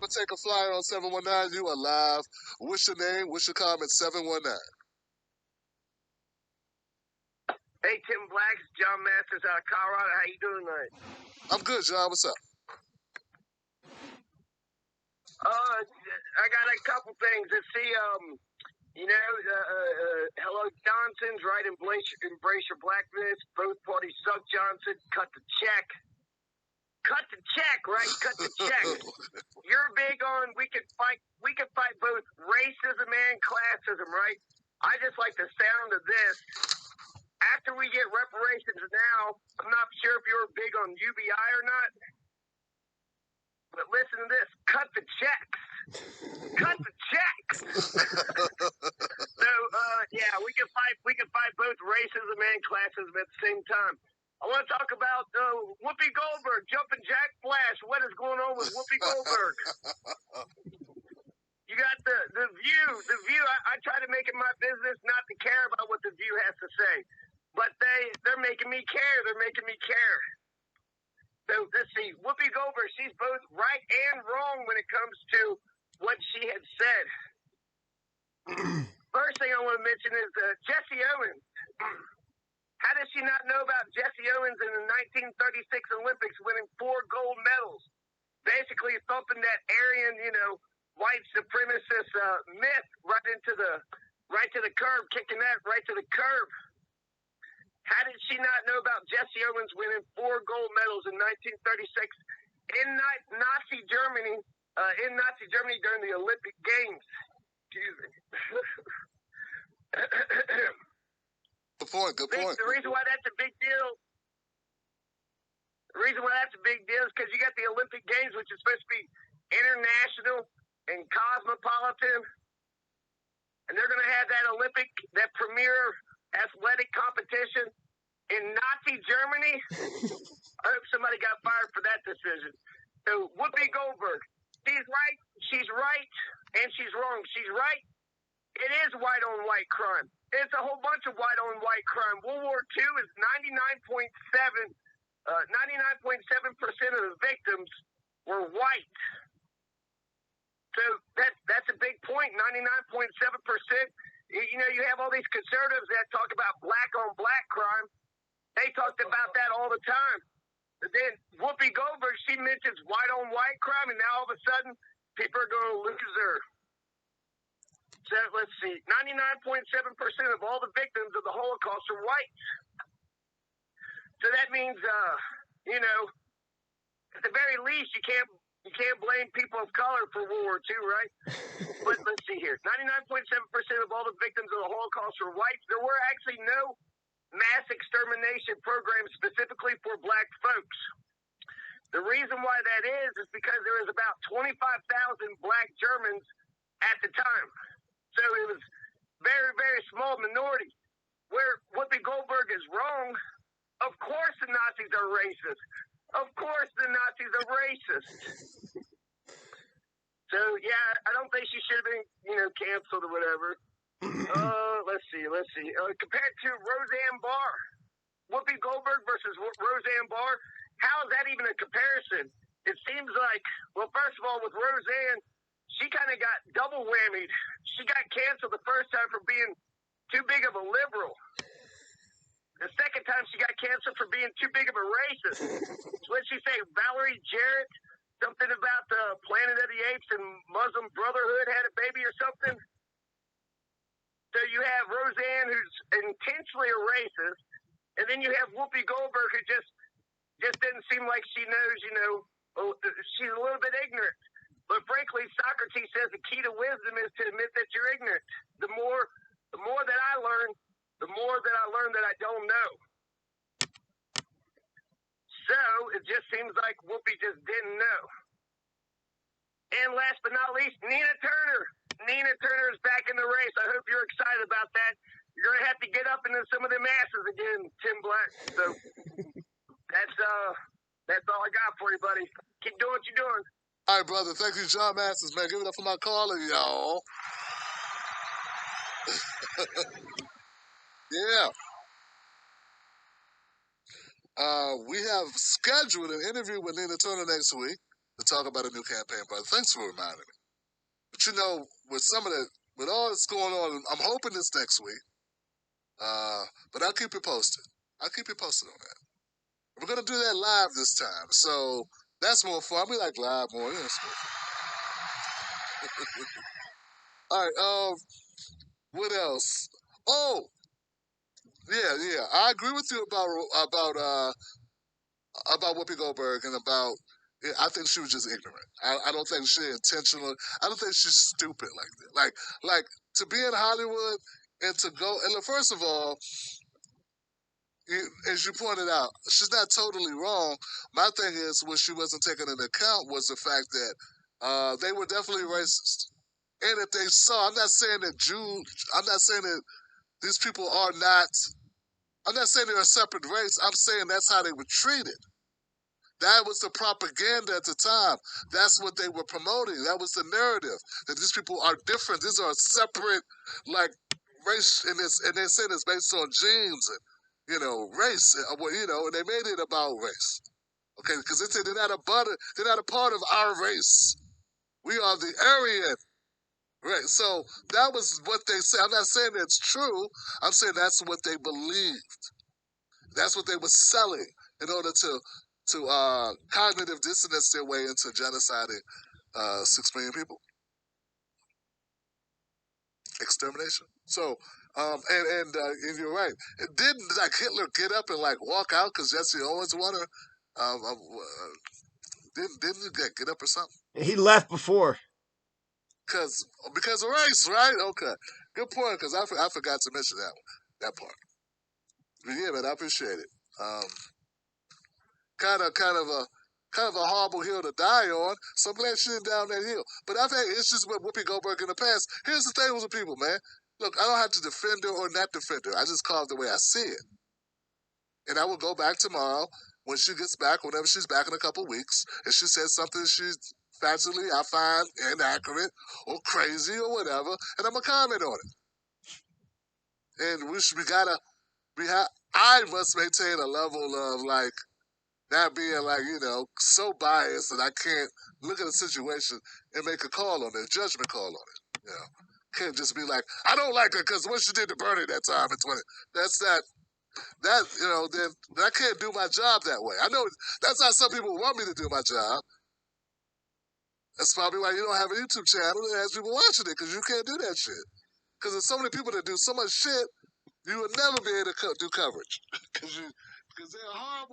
to take a flyer on 719. You are live. What's your name? What's your comment? 719. Hey, Tim Black, John Masters out of Colorado. How you doing tonight? I'm good, John. What's up? I got a couple things. Let's see, Hello Johnson's right, embrace your blackness. Both parties suck, Johnson. Cut the check. Cut the check, right? Cut the check. You're big on we can fight both racism and classism, right? I just like the sound of this. After we get reparations now, I'm not sure if you're big on UBI or not, but listen to this. Cut the checks. Cut the checks. So, we can fight both racism and classism at the same time. I want to talk about Whoopi Goldberg, jumping jack flash. What is going on with Whoopi Goldberg? You got the View. The View, I try to make it my business not to care about what the View has to say. But they're making me care. They're making me care. So let's see. Whoopi Goldberg, she's both right and wrong when it comes to what she had said. First thing I want to mention is Jesse Owens. How does she not know about Jesse Owens in the 1936 Olympics winning 4 gold medals? Basically thumping that Aryan, white supremacist myth right to the curb, kicking that right to the curb. How did she not know about Jesse Owens winning 4 gold medals in 1936 in Nazi Germany? During the Olympic Games. Excuse me. Good point. The reason why that's a big deal. The reason why that's a big deal is because you got the Olympic Games, which is supposed to be international and cosmopolitan, and they're going to have that premier athletic competition in Nazi Germany. I hope somebody got fired for that decision. So Whoopi Goldberg, she's right, and she's wrong. She's right. It is white-on-white crime. It's a whole bunch of white-on-white crime. World War II is 99.7% of the victims were white. So that's a big point, 99.7%. You have all these conservatives that talk about black-on-black crime. They talked about that all the time. But then Whoopi Goldberg, she mentions white-on-white crime, and now all of a sudden, people are going to lose her. So let's see, 99.7% of all the victims of the Holocaust are white. So that means, at the very least, you can't blame people of color for World War II, right? But let's see here, 99.7% of all the victims of the Holocaust are white. There were actually no mass extermination programs specifically for black folks. The reason why that is because there was about 25,000 black Germans at the time. So it was very, very small minority. Where Whoopi Goldberg is wrong, of course the Nazis are racist. Of course the Nazis are racist. So, yeah, I don't think she should have been, canceled or whatever. Let's see. Compared to Roseanne Barr, Whoopi Goldberg versus Roseanne Barr, how is that even a comparison? It seems like, well, first of all, with Roseanne, she kind of got double whammied. She got canceled the first time for being too big of a liberal. The second time she got canceled for being too big of a racist. What did she say? Valerie Jarrett, something about the Planet of the Apes and Muslim Brotherhood had a baby or something. So you have Roseanne, who's intentionally a racist, and then you have Whoopi Goldberg, who just didn't seem like she knows, she's a little bit ignorant. But frankly, Socrates says the key to wisdom is to admit that you're ignorant. The more that I learn, the more that I learn that I don't know. So it just seems like Whoopi just didn't know. And last but not least, Nina Turner. Nina Turner is back in the race. I hope you're excited about that. You're going to have to get up into some of them asses again, Tim Black. So that's all I got for you, buddy. Keep doing what you're doing. All right, brother. Thank you, John Masters, man. Give it up for my caller, y'all. Yeah. We have scheduled an interview with Nina Turner next week. to talk about a new campaign, brother. Thanks for reminding me. But you know, with all that's going on, I'm hoping this next week. But I'll keep you posted. I'll keep you posted on that. We're gonna do that live this time, so that's more fun. We like live more. Yeah, it's more fun. All right. What else? Oh, yeah. I agree with you about Whoopi Goldberg and about. I think she was just ignorant. I don't think she intentional. I don't think she's stupid like that. Like to be in Hollywood and to go. And first of all, as you pointed out, she's not totally wrong. My thing is, what she wasn't taking into account was the fact that they were definitely racist. And if they saw, I'm not saying that these people are not. I'm not saying they're a separate race. I'm saying that's how they were treated. That was the propaganda at the time. That's what they were promoting. That was the narrative that these people are different. These are separate, like race, and they said it's based on genes and race. And they made it about race. Okay, because they said they're not a part of our race. We are the Aryan. Right, so that was what they said. I'm not saying it's true. I'm saying that's what they believed. That's what they were selling in order to cognitive dissonance their way into genociding 6 million people. Extermination. So, and you're right. It didn't like Hitler get up and like walk out because Jesse Owens won her. Didn't he get up or something? He left before. Because of race, right? Okay, good point. Because I forgot to mention that part. But yeah, man, I appreciate it. Kind of a horrible hill to die on. So I'm glad she didn't down that hill. But I've had issues with Whoopi Goldberg in the past. Here's the thing with the people, man. Look, I don't have to defend her or not defend her. I just call it the way I see it. And I will go back tomorrow when she gets back, whenever she's back in a couple weeks, and she says something she's factually I find inaccurate or crazy or whatever, and I'm gonna comment on it. And I must maintain a level of like not being like, so biased that I can't look at a situation and make a call on it, a judgment call on it. Can't just be like, I don't like her because what she did to Bernie that time in 20. That's not, then I can't do my job that way. I know that's how some people want me to do my job. That's probably why you don't have a YouTube channel that has people watching it, because you can't do that shit. Because there's so many people that do so much shit, you would never be able to do coverage. Because they're horrible.